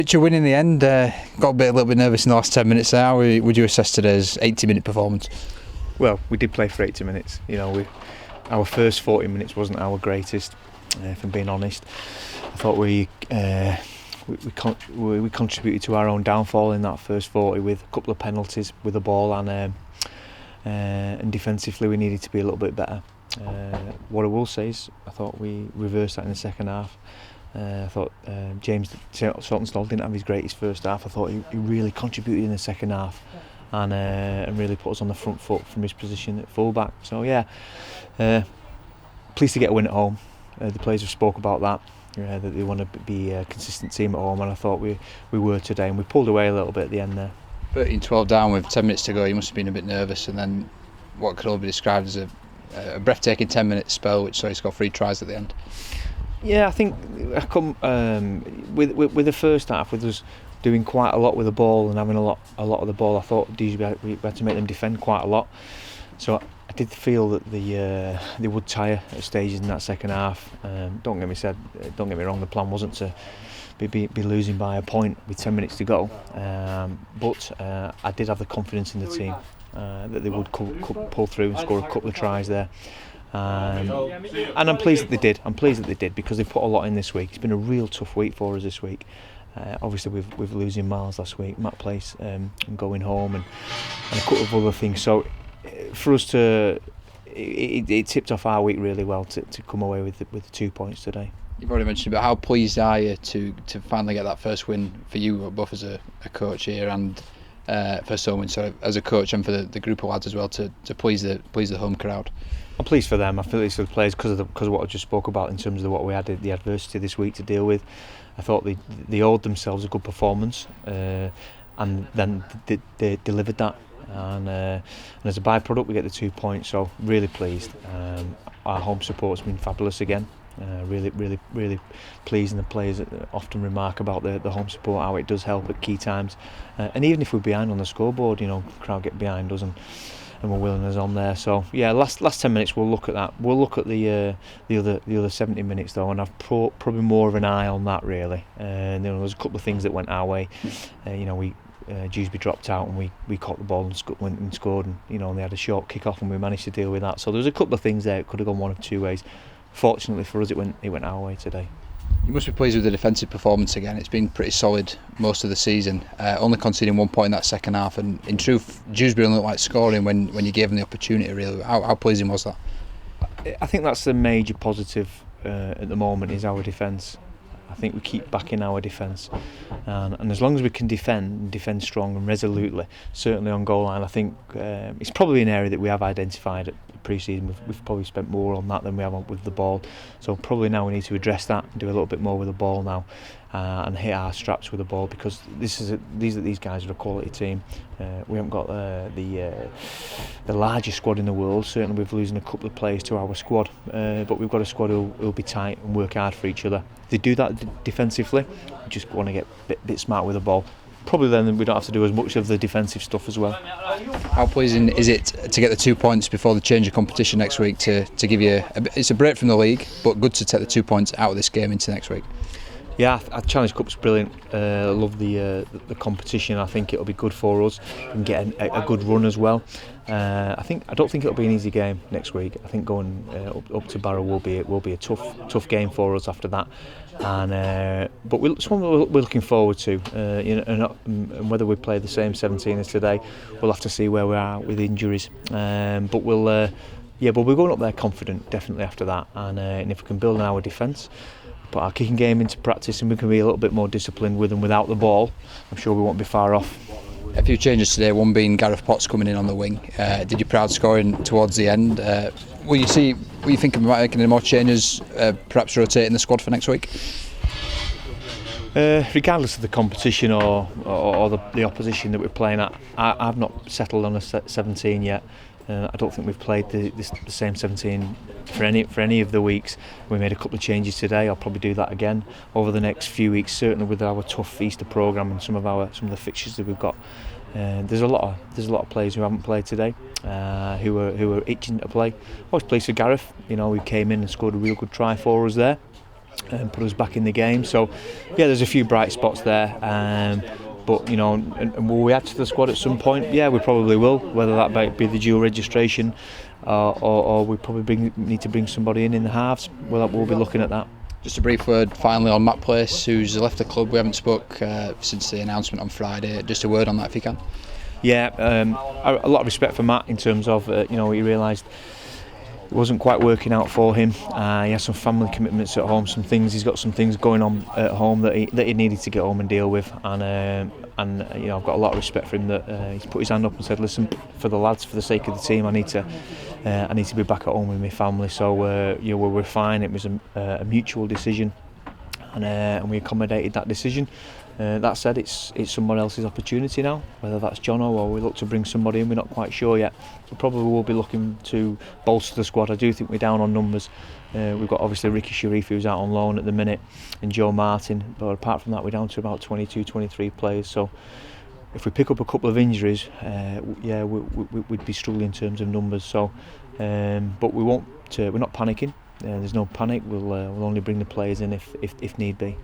It's a win in the end. Got a little bit nervous in the last 10 minutes there. How would you assess today's 80-minute performance? Well, we did play for 80 minutes. Our first 40 minutes wasn't our greatest, if I'm being honest. I thought we contributed to our own downfall in that first 40 with a couple of penalties with the ball, and defensively we needed to be a little bit better. What I will say is I thought we reversed that in the second half. I thought James Saltonstall didn't have his greatest first half. I thought he really contributed in the second half and really put us on the front foot from his position at fullback. So yeah, pleased to get a win at home. The players have spoke about that, that they want to be a consistent team at home, and I thought we were today, and we pulled away a little bit at the end there. 13-12 down with 10 minutes to go, you must have been a bit nervous, and then what could all be described as a breathtaking 10-minute spell which saw you score 3 tries at the end. Yeah, I think with the first half, with us doing quite a lot with the ball and having a lot of the ball, I thought we had to make them defend quite a lot. So I did feel that they would tire at stages in that second half. Don't get me wrong, the plan wasn't to be losing by a point with 10 minutes to go, but I did have the confidence in the team that they would pull through and score a couple of tries there. And I'm pleased that they did. I'm pleased that they did because they've put a lot in this week. It's been a real tough week for us this week. Obviously, we've losing Miles last week, Matt Place, and going home, and a couple of other things. So for us it tipped off our week really well to come away with the 2 points today. You've already mentioned, but how pleased are you to finally get that first win for you, both as a coach here and first home win, so as a coach and for the group of lads as well, to please the home crowd? I'm pleased for them. I feel pleased for the players because of what I just spoke about in terms of what we had, the adversity this week to deal with. I thought they owed themselves a good performance, and then they delivered that. And as a byproduct, we get the 2 points. So really pleased. Our home support's been fabulous again. Really pleased, and the players often remark about the home support, how it does help at key times. And even if we're behind on the scoreboard, the crowd get behind us and we're willing us on there. So yeah, last 10 minutes we'll look at that. We'll look at the other 70 minutes though, and I've probably more of an eye on that really. There's a couple of things that went our way. Dewsbury dropped out and we caught the ball and scored, and they had a short kick off and we managed to deal with that. So there was a couple of things there. It could have gone one of two ways. Fortunately for us, it went our way today. You must be pleased with the defensive performance again. It's been pretty solid most of the season, only conceding 1 point in that second half, and in truth Dewsbury looked like scoring when you gave them the opportunity really. How pleasing was that? I think that's the major positive at the moment is our defence. I think we keep backing our defence, and as long as we can defend strong and resolutely, certainly on goal line, I think it's probably an area that we have identified at pre-season. We've probably spent more on that than we have with the ball, so probably now we need to address that and do a little bit more with the ball now, and hit our straps with the ball, because these guys are a quality team. We haven't got the largest squad in the world. Certainly we're losing a couple of players to our squad, but we've got a squad who'll be tight and work hard for each other. They do that defensively. We just want to get a bit smart with the ball. Probably then we don't have to do as much of the defensive stuff as well. How pleasing is it to get the 2 points before the change of competition next week to give you it's a break from the league, but good to take the 2 points out of this game into next week? Yeah, our Challenge Cup's brilliant. I love the competition. I think it'll be good for us and get a good run as well. I don't think it'll be an easy game next week. I think going up to Barrow will be a tough game for us after that. But it's one we're looking forward to. And whether we play the same 17 as today, we'll have to see where we are with injuries. But we're going up there confident definitely after that. And if we can build on our defence, put our kicking game into practice, and we can be a little bit more disciplined with and without the ball, I'm sure we won't be far off. A few changes today, one being Gareth Potts coming in on the wing. Did you proud scoring towards the end? Were you thinking about making any more changes, perhaps rotating the squad for next week? Regardless of the competition or the opposition that we're playing at, I've not settled on a 17 yet. I don't think we've played the same 17 for any of the weeks. We made a couple of changes today. I'll probably do that again over the next few weeks, certainly with our tough Easter programme and some of the fixtures that we've got. There's a lot of players who haven't played today, who are itching to play. I was pleased for Gareth. He came in and scored a real good try for us there. and put us back in the game. So yeah, there's a few bright spots there. But you know, and will we add to the squad at some point? Yeah, we probably will. Whether that might be the dual registration, or we probably need to bring somebody in the halves. We'll be looking at that. Just a brief word finally on Matt Place, who's left the club. We haven't spoke since the announcement on Friday. Just a word on that if you can. Yeah, a lot of respect for Matt in terms of he realised it wasn't quite working out for him. He has some family commitments at home, he's got some things going on at home that he needed to get home and deal with, and I've got a lot of respect for him that he's put his hand up and said, listen, for the lads, for the sake of the team, I need to be back at home with my family. So we're fine. It was a mutual decision, and we accommodated that decision. That said, it's someone else's opportunity now, whether that's Jono or we look to bring somebody in. We're not quite sure yet. We probably will be looking to bolster the squad. I do think we're down on numbers. We've got obviously Ricky Sharif, who's out on loan at the minute, and Joe Martin, but apart from that we're down to about 22, 23 players. So if we pick up a couple of injuries, we'd be struggling in terms of numbers. So, but we won't. We're not panicking. There's no panic. We'll only bring the players in if need be.